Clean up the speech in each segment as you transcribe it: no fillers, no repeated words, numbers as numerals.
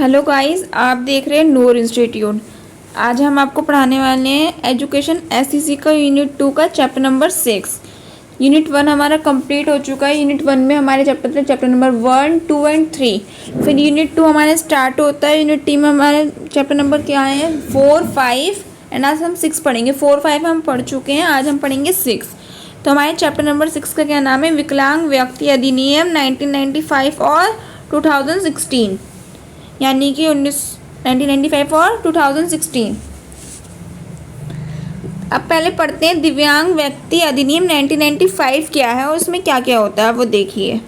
Hello guys, आप देख रहे हैं नूर इंस्टीट्यूट। आज हम आपको पढ़ाने वाले हैं एजुकेशन एसईसी का यूनिट 2 का चैप्टर नंबर 6। यूनिट 1 हमारा कंप्लीट हो चुका है। यूनिट 1 में हमारे चैप्टर नंबर 1, 2 एंड 3। फिर यूनिट 2 हमारे स्टार्ट होता है। यूनिट 3 में हमारे चैप्टर नंबर क्या है, 4, 5 एंड आज हम 6 पढ़ेंगे। 4, 5 हम पढ़ चुके हैं, आज हम पढ़ेंगे 6। तो हमारे चैप्टर नंबर 6 का क्या नाम है, विकलांग व्यक्ति अधिनियम 1995 और 2016, यानी कि 1995 और 2016। अब पहले पढ़ते हैं दिव्यांग व्यक्ति अधिनियम 1995 क्या है और उसमें क्या क्या होता है वो देखिए।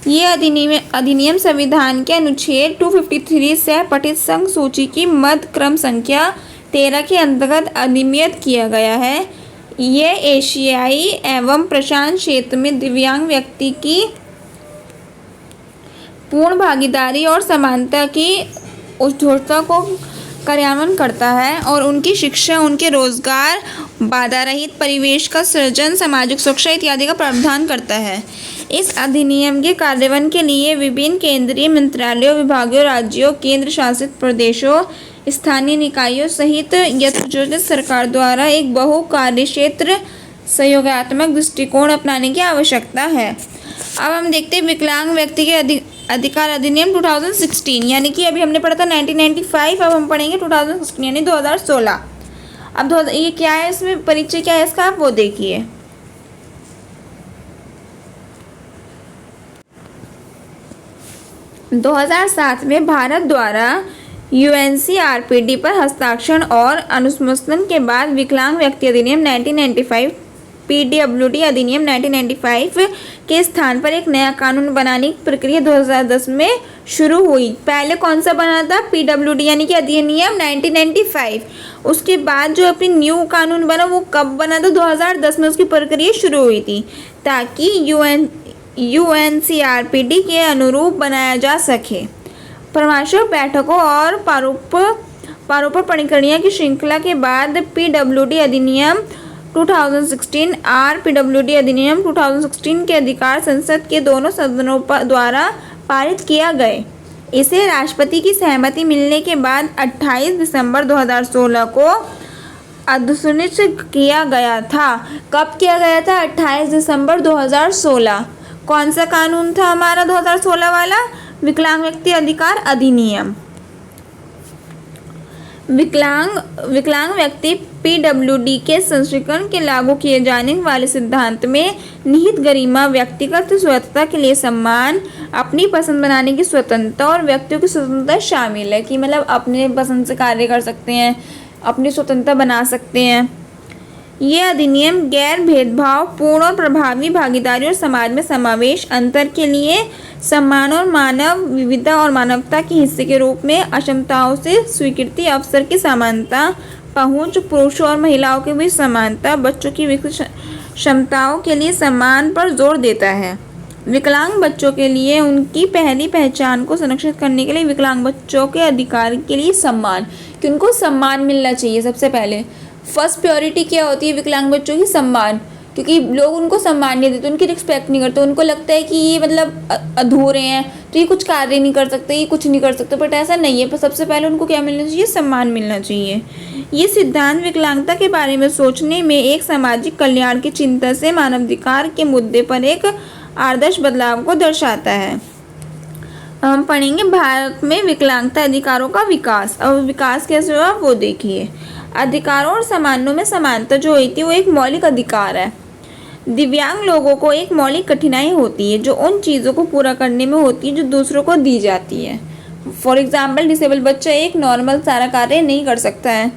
ये अधिनियम संविधान के अनुच्छेद 253 से पठित संघ सूची की मध्य क्रम संख्या 13 के अंतर्गत अधिनियमित किया गया है। ये एशियाई एवं प्रशांत क्षेत्र में दिव्यांग व्यक्ति की पूर्ण भागीदारी और समानता की उद्घोषणा को कार्यान्वयन करता है और उनकी शिक्षा, उनके रोजगार, बाधा रहित परिवेश का सृजन, सामाजिक सुरक्षा इत्यादि का प्रावधान करता है। इस अधिनियम के कार्यान्वयन के लिए विभिन्न केंद्रीय मंत्रालयों, विभागों, राज्यों, केंद्र शासित प्रदेशों, स्थानीय निकायों सहित यथोचित सरकार द्वारा एक बहु कार्यक्षेत्र सहयोगात्मक दृष्टिकोण अपनाने की आवश्यकता है। अब हम देखते हैं विकलांग व्यक्ति के अधिकार अधिनियम 2016, यानी कि अभी हमने पढ़ा था 1995, अब हम पढ़ेंगे 2016 यानी 2016। अब ये क्या है, इसमें परिचय क्या है इसका, आप वो देखिए। - 2007 में भारत द्वारा UNCRPD पर हस्ताक्षर और अनुमोदन के बाद विकलांग व्यक्ति अधिनियम 1995 PWD अधिनियम 1995 के स्थान पर एक नया कानून बनाने की प्रक्रिया 2010 में शुरू हुई। पहले कौन सा बना था, PWD यानी कि अधिनियम 1995। उसके बाद जो अपनी न्यू कानून बना वो कब बना था, 2010 में उसकी प्रक्रिया शुरू हुई थी, ताकि UNCRPD के अनुरूप बनाया जा सके। परामर्श बैठकों और प्रारूप प्रक्रिया की श्रृंखला के बाद PWD अधिनियम 2016 PWD अधिनियम 2016 के अधिकार संसद के दोनों सदनों द्वारा पारित किया गए। इसे राष्ट्रपति की सहमति मिलने के बाद 28 दिसंबर 2016 को अधिसूचित किया गया था। कब किया गया था, 28 दिसंबर 2016। कौन सा कानून था हमारा 2016 वाला, विकलांग व्यक्ति अधिकार अधिनियम। विकलांग व्यक्ति PWD के संस्करण के लागू किए जाने वाले सिद्धांत में निहित गरिमा, व्यक्तिगत स्वतंत्रता के लिए सम्मान, अपनी पसंद बनाने की स्वतंत्रता और व्यक्तियों की स्वतंत्रता शामिल है, कि मतलब अपने पसंद से कार्य कर सकते हैं, अपनी स्वतंत्रता बना सकते हैं। ये अधिनियम गैर भेदभाव पूर्ण और प्रभावी भागीदारी और समाज में समावेश, अंतर के लिए सम्मान और मानव विविधता और मानवता के हिस्से के रूप में अक्षमताओं से स्वीकृति, अवसर की समानता, पहुंच, पुरुषों और महिलाओं के बीच समानता, बच्चों की विकसित क्षमताओं के लिए सम्मान पर जोर देता है। विकलांग बच्चों के लिए उनकी पहली पहचान को संरक्षित करने के लिए विकलांग बच्चों के अधिकार के लिए सम्मान, कि उनको सम्मान मिलना चाहिए। सबसे पहले फर्स्ट प्रायोरिटी क्या होती है विकलांग बच्चों की, सम्मान, क्योंकि लोग उनको सम्मान नहीं देते, उनकी रिस्पेक्ट नहीं करते, उनको लगता है कि ये मतलब अधूरे हैं, तो ये कुछ कार्य नहीं कर सकते, ये कुछ नहीं कर सकते, बट ऐसा नहीं है। पर सबसे पहले उनको क्या मिलना चाहिए, सम्मान मिलना चाहिए। ये सिद्धांत विकलांगता के बारे में सोचने में एक सामाजिक कल्याण की चिंता से मानवाधिकार के मुद्दे पर एक आदर्श बदलाव को दर्शाता है। हम पढ़ेंगे भारत में विकलांगता अधिकारों का विकास। अब विकास कैसे हुआ वो देखिए। अधिकारों और सम्मानों में समानता जो हुई थी वो एक मौलिक अधिकार है। दिव्यांग लोगों को एक मौलिक कठिनाई होती है जो उन चीज़ों को पूरा करने में होती है जो दूसरों को दी जाती है। फॉर एग्जाम्पल, डिसेबल बच्चा एक नॉर्मल सारा कार्य नहीं कर सकता है।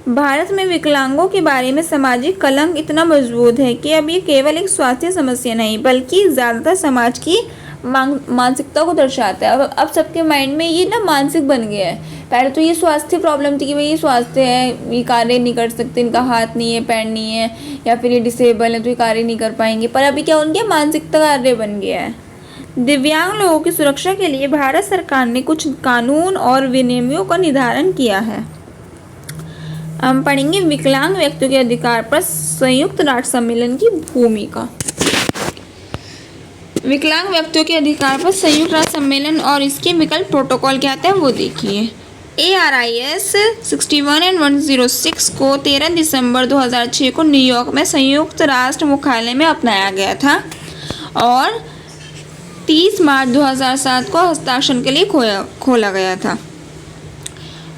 भारत में विकलांगों के बारे में सामाजिक कलंक इतना मजबूत है कि अब ये केवल एक स्वास्थ्य समस्या नहीं बल्कि ज़्यादातर समाज की मानसिकता को दर्शाता है। अब सबके माइंड में ये ना मानसिक बन गया है। पहले तो ये स्वास्थ्य प्रॉब्लम थी कि भाई ये स्वास्थ्य है, ये कार्य नहीं कर सकते, इनका हाथ नहीं है, पैर नहीं है, या फिर ये डिसेबल है तो ये कार्य नहीं कर पाएंगे। पर अभी क्या उनके मानसिकता कार्य बन गया है। दिव्यांग लोगों की सुरक्षा के लिए भारत सरकार ने कुछ कानून और विनियमों का निर्धारण किया है। हम पढ़ेंगे विकलांग व्यक्तियों के अधिकार पर संयुक्त राष्ट्र सम्मेलन की भूमिका। विकलांग व्यक्तियों के अधिकार पर संयुक्त राष्ट्र सम्मेलन और इसके विकल्प प्रोटोकॉल क्या आता है वो देखिए। ARIS 61 एंड 106 को 13 दिसंबर 2006 को न्यूयॉर्क में संयुक्त राष्ट्र मुख्यालय में अपनाया गया था और 30 मार्च 2007 को हस्ताक्षर के लिए खोला गया था।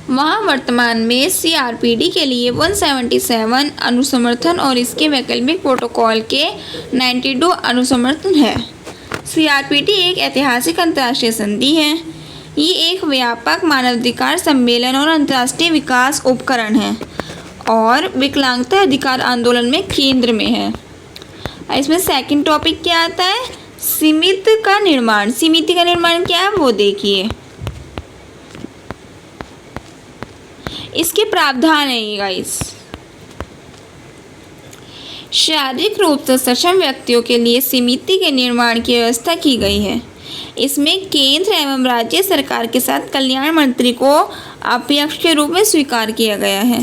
वहाँ वर्तमान में CRPD के लिए 177 अनुसमर्थन और इसके वैकल्पिक प्रोटोकॉल के 92 अनुसमर्थन है। CRPD एक ऐतिहासिक अंतर्राष्ट्रीय संधि है। ये एक व्यापक मानवाधिकार सम्मेलन और अंतर्राष्ट्रीय विकास उपकरण है और विकलांगता अधिकार आंदोलन में केंद्र में है। इसमें सेकंड टॉपिक क्या आता है? समिति का निर्माण। समिति का निर्माण क्या है वो देखिए। इसके प्रावधान है ये गाइस। शारीरिक रूप से सक्षम व्यक्तियों के लिए समिति के निर्माण की व्यवस्था की गई है। इसमें केंद्र एवं राज्य सरकार के साथ कल्याण मंत्री को अध्यक्ष के रूप में स्वीकार किया गया है।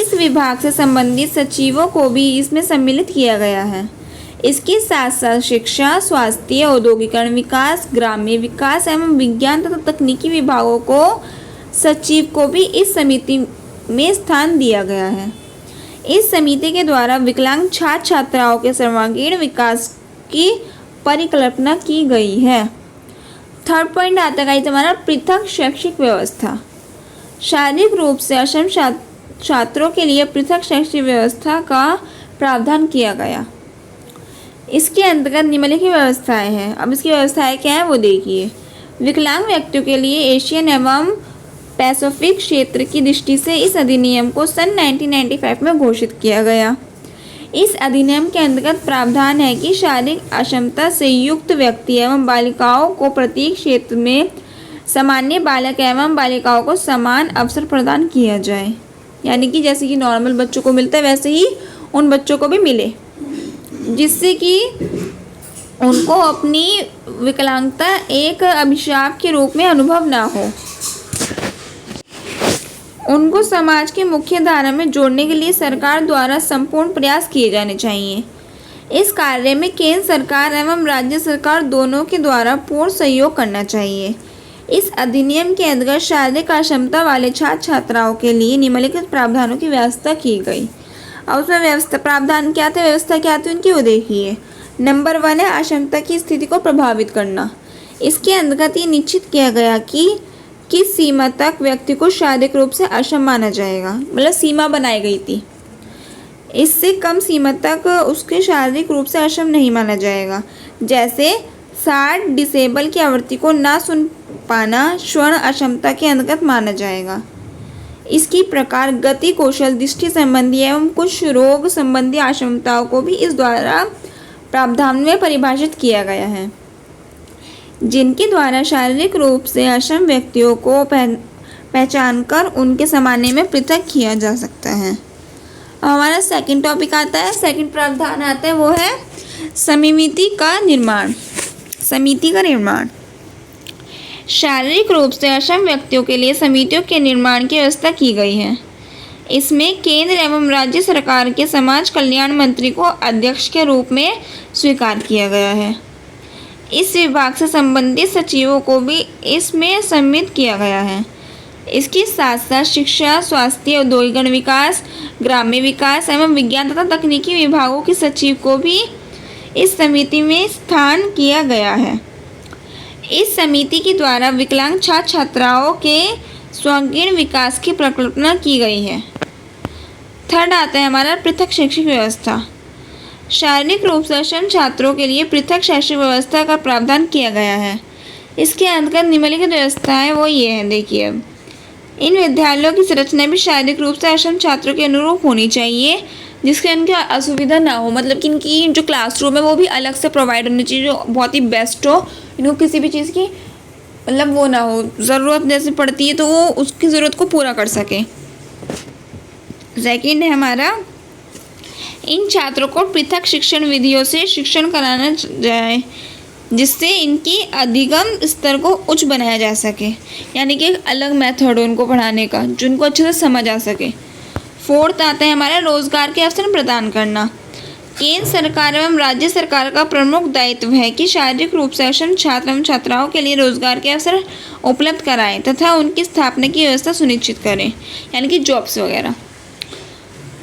इस विभाग से संबंधित सचिवों को भी इसमें सम्मिलित किया गया है। इसके साथ साथ शिक्षा, स्वास्थ्य, औद्योगिकरण विकास, ग्रामीण विकास एवं विज्ञान तथा तकनीकी विभागों को सचिव को भी इस समिति में स्थान दिया गया है। इस समिति के द्वारा विकलांग छात्र छात्राओं के सर्वांगीण विकास की परिकल्पना की गई है। थर्ड पॉइंट आता है हमारा पृथक शैक्षिक व्यवस्था। शारीरिक रूप से अक्षम छात्रों के लिए पृथक शैक्षिक व्यवस्था का प्रावधान किया गया। इसके अंतर्गत निम्नलिखित व्यवस्थाएं हैं। अब इसकी व्यवस्थाएं क्या है वो देखिए। विकलांग व्यक्तियों के लिए एशियन एवं पैसिफिक क्षेत्र की दृष्टि से इस अधिनियम को सन 1995 में घोषित किया गया। इस अधिनियम के अंतर्गत प्रावधान है कि शारीरिक अक्षमता से युक्त व्यक्ति एवं बालिकाओं को प्रत्येक क्षेत्र में सामान्य बालक एवं बालिकाओं को समान अवसर प्रदान किया जाए। यानी कि जैसे कि नॉर्मल बच्चों को मिलता है वैसे ही उन बच्चों को भी मिले, जिससे कि उनको अपनी विकलांगता एक अभिशाप के रूप में अनुभव ना हो। उनको समाज के मुख्य धारा में जोड़ने के लिए सरकार द्वारा संपूर्ण प्रयास किए जाने चाहिए। इस कार्य में केंद्र सरकार एवं राज्य सरकार दोनों के द्वारा पूर्ण सहयोग करना चाहिए। इस अधिनियम के अंतर्गत शारीरिक अक्षमता वाले छात्र छात्राओं के लिए निम्नलिखित प्रावधानों की व्यवस्था की गई। और उसमें व्यवस्था प्रावधान क्या थे, व्यवस्था क्या थी उनकी वो देखिए। नंबर 1 है अक्षमता की स्थिति को प्रभावित करना। इसके अंतर्गत ये निश्चित किया गया कि किस सीमा तक व्यक्ति को शारीरिक रूप से अक्षम माना जाएगा, मतलब सीमा बनाई गई थी। इससे कम सीमा तक उसके शारीरिक रूप से अक्षम नहीं माना जाएगा। जैसे 60 डिसेबल की आवृत्ति को ना सुन पाना स्वर्ण अक्षमता के अंतर्गत माना जाएगा। इसकी प्रकार गति, कौशल, दृष्टि संबंधी एवं कुछ रोग संबंधी अक्षमताओं को भी इस द्वारा प्रावधान में परिभाषित किया गया है, जिनके द्वारा शारीरिक रूप से अक्षम व्यक्तियों को पहचान कर उनके सामान्य में पृथक किया जा सकता है। अब हमारा सेकंड टॉपिक आता है, सेकंड प्रावधान आता है वो है समिति का निर्माण। समिति का निर्माण। शारीरिक रूप से अक्षम व्यक्तियों के लिए समितियों के निर्माण की व्यवस्था की गई है। इसमें केंद्र एवं राज्य सरकार के समाज कल्याण मंत्री को अध्यक्ष के रूप में स्वीकार किया गया है। इस विभाग से संबंधित सचिवों को भी इसमें सम्मिलित किया गया है। इसके साथ साथ शिक्षा, स्वास्थ्य, औद्योगिकरण विकास, ग्रामीण विकास एवं विज्ञान तथा तकनीकी विभागों के सचिव को भी इस समिति में स्थान किया गया है। इस समिति के द्वारा विकलांग छात्र छात्राओं के सर्वांगीण विकास की परिकल्पना की गई है। थर्ड आता है हमारा पृथक शैक्षिक व्यवस्था। शारीरिक रूप से अक्षम छात्रों के लिए पृथक शैक्षिक व्यवस्था का प्रावधान किया गया है। इसके अंतर्गत निम्नलिखित व्यवस्थाएं वो ये हैं, देखिए। इन विद्यालयों की संरचना भी शारीरिक रूप से अक्षम छात्रों के अनुरूप होनी चाहिए, जिसके इनकी असुविधा ना हो। मतलब कि इनकी जो क्लासरूम है वो भी अलग से प्रोवाइड होनी चाहिए, जो बहुत ही बेस्ट हो। इनको किसी भी चीज़ की मतलब वो ना हो, ज़रूरत जैसे पड़ती है तो वो उसकी ज़रूरत को पूरा कर सके। सेकेंड है हमारा, इन छात्रों को पृथक शिक्षण विधियों से शिक्षण कराना जाए, जिससे इनकी अधिगम स्तर को उच्च बनाया जा सके। यानी कि एक अलग मेथड हो उनको पढ़ाने का, जो उनको अच्छे से समझ आ सके। फोर्थ आता है हमारा रोजगार के अवसर प्रदान करना। केंद्र सरकार एवं राज्य सरकार का प्रमुख दायित्व है कि शारीरिक रूप से अक्षम छात्र एवं छात्राओं के लिए रोजगार के अवसर उपलब्ध कराएं तथा उनकी स्थापना की व्यवस्था सुनिश्चित करें, यानी कि जॉब्स वगैरह।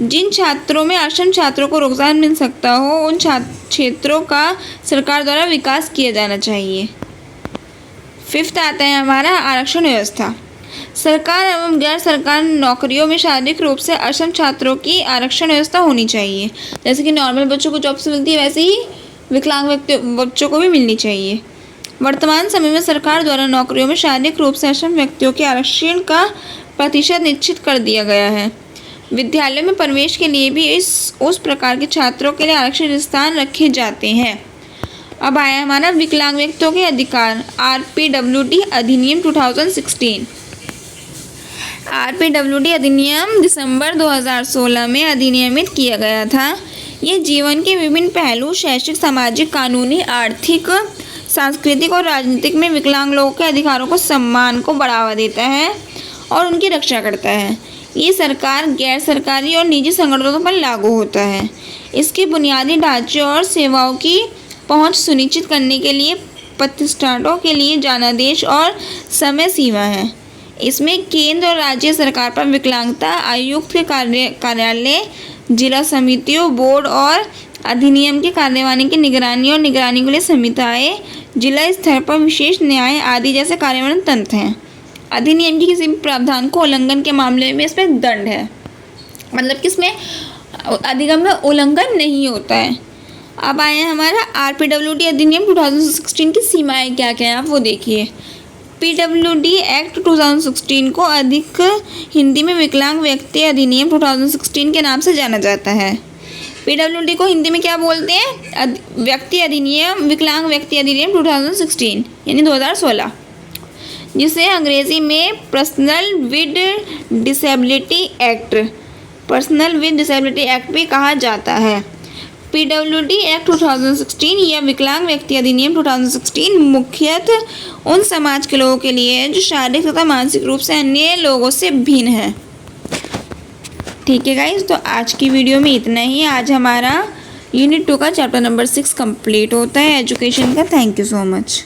जिन छात्रों में अक्षम छात्रों को रोजगार मिल सकता हो उन क्षेत्रों का सरकार द्वारा विकास किया जाना चाहिए। 5th आता है हमारा आरक्षण व्यवस्था। सरकार एवं गैर सरकार नौकरियों में शारीरिक रूप से अक्षम छात्रों की आरक्षण व्यवस्था होनी चाहिए। जैसे कि नॉर्मल बच्चों को जॉब्स मिलती है वैसे ही विकलांग बच्चों को भी मिलनी चाहिए। वर्तमान समय में सरकार द्वारा नौकरियों में शारीरिक रूप से अक्षम व्यक्तियों के आरक्षण का प्रतिशत निश्चित कर दिया गया है। विद्यालयों में प्रवेश के लिए भी उस प्रकार के छात्रों के लिए आरक्षित स्थान रखे जाते हैं। अब आया हमारा विकलांग व्यक्तियों के अधिकार, RPWD अधिनियम 2016। RPWD अधिनियम दिसंबर 2016 में अधिनियमित किया गया था। ये जीवन के विभिन्न पहलू शैक्षिक, सामाजिक, कानूनी, आर्थिक, सांस्कृतिक और राजनीतिक में विकलांग लोगों के अधिकारों को सम्मान को बढ़ावा देता है और उनकी रक्षा करता है। ये सरकार, गैर सरकारी और निजी संगठनों पर लागू होता है। इसके बुनियादी ढांचे और सेवाओं की पहुंच सुनिश्चित करने के लिए प्रतिष्ठानों के लिए जनादेश और समय सीमा है। इसमें केंद्र और राज्य सरकार पर विकलांगता आयुक्त के कार्यालय, जिला समितियों, बोर्ड और अधिनियम की कार्यवाही की निगरानी और निगरानी के लिए समितियाँ, जिला स्तर पर विशेष न्याय आदि जैसे कार्यान्वयन तंत्र हैं। अधिनियम के किसी भी प्रावधान को उल्लंघन के मामले में इसमें दंड है, मतलब कि इसमें अधिनियम का उल्लंघन नहीं होता है। अब आए हमारा RPWD अधिनियम 2016 की सीमाएं क्या क्या हैं आप वो देखिए। PWD एक्ट 2016 को अधिक हिंदी में विकलांग व्यक्ति अधिनियम 2016 के नाम से जाना जाता है। PWD को हिंदी में क्या बोलते हैं? व्यक्ति अधिनियम, विकलांग व्यक्ति अधिनियम 2016 यानी 2016, जिसे अंग्रेजी में पर्सनल विद डिसेबिलिटी एक्ट भी कहा जाता है। PWD एक्ट 2016 या विकलांग व्यक्ति अधिनियम 2016 मुख्यतः उन समाज के लोगों के लिए है जो शारीरिक तथा मानसिक रूप से अन्य लोगों से भिन्न है। ठीक है गाइस, तो आज की वीडियो में इतना ही। आज हमारा यूनिट 2 का चैप्टर नंबर 6 कंप्लीट होता है एजुकेशन का। Thank you so much.